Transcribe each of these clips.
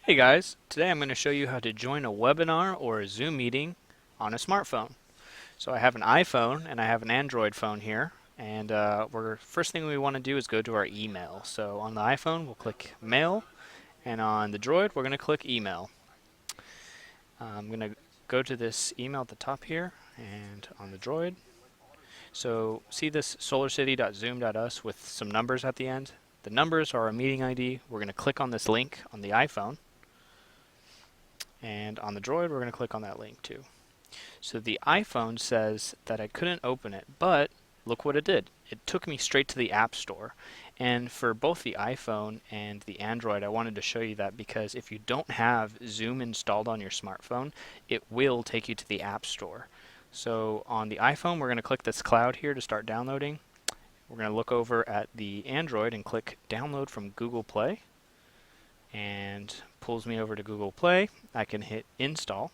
Hey guys, today I'm going to show you how to join a webinar or a Zoom meeting on a smartphone. So I have an iPhone and I have an Android phone here, and first thing we want to do is go to our email. So on the iPhone we'll click Mail, and on the Droid we're going to click Email. I'm going to go to this email at the top here, and on the Droid. So see this solarcity.zoom.us with some numbers at the end? The numbers are our meeting ID. We're going to click on this link on the iPhone. And on the Droid, we're going to click on that link too. So the iPhone says that I couldn't open it, but look what it did. It took me straight to the App Store. And for both the iPhone and the Android, I wanted to show you that because if you don't have Zoom installed on your smartphone, it will take you to the App Store. So on the iPhone, we're going to click this cloud here to start downloading. We're going to look over at the Android and click Download from Google Play, and pulls me over to Google Play. I can hit Install,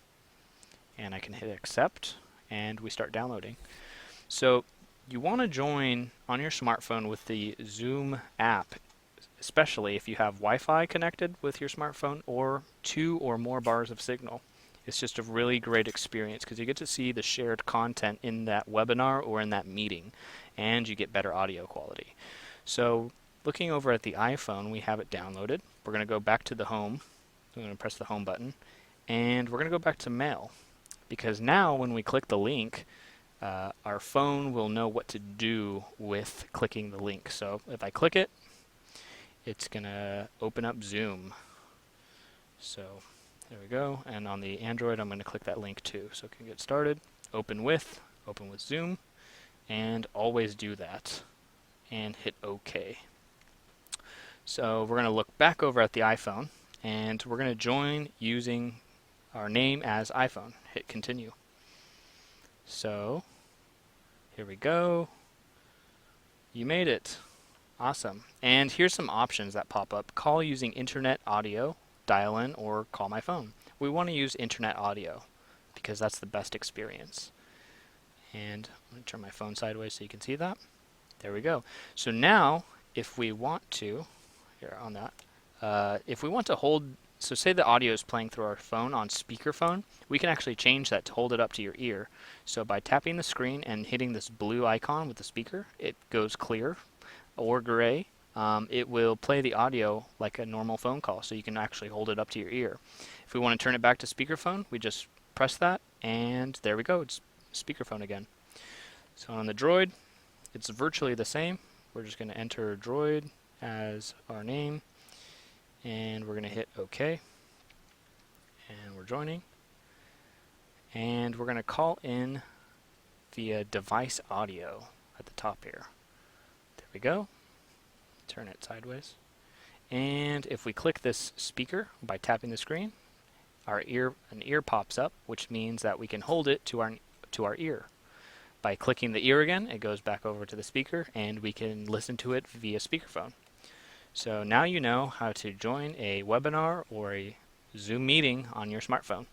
and I can hit Accept, and we start downloading. So you want to join on your smartphone with the Zoom app, especially if you have Wi-Fi connected with your smartphone or 2 or more bars of signal. It's just a really great experience because you get to see the shared content in that webinar or in that meeting, and you get better audio quality. So looking over at the iPhone, we have it downloaded. We're going to go back to the home. I'm going to press the home button, and we're going to go back to Mail, because now when we click the link, our phone will know what to do with clicking the link. So if I click it, it's going to open up Zoom. So there we go. And on the Android, I'm going to click that link too, so it can get started. Open with Zoom, and always do that, and hit OK. So we're going to look back over at the iPhone, and we're going to join using our name as iPhone. Hit continue. So here we go. You made it. Awesome. And here's some options that pop up. Call using internet audio, dial in, or call my phone. We want to use internet audio because that's the best experience. And I'm going to turn my phone sideways so you can see that. There we go. So now if we want to, here on that, if we want to hold, so say the audio is playing through our phone on speakerphone, we can actually change that to hold it up to your ear. So by tapping the screen and hitting this blue icon with the speaker, it goes clear or gray. It will play the audio like a normal phone call, so you can actually hold it up to your ear. If we want to turn it back to speakerphone, we just press that, and there we go, it's speakerphone again. So on the Droid, it's virtually the same. We're just going to enter Droid as our name, and we're going to hit OK, and we're joining, and we're going to call in via device audio at the top here. There we go. Turn it sideways, and if we click this speaker by tapping the screen, an ear pops up, which means that we can hold it to our ear. By clicking the ear again, it goes back over to the speaker, and we can listen to it via speakerphone. So now you know how to join a webinar or a Zoom meeting on your smartphone.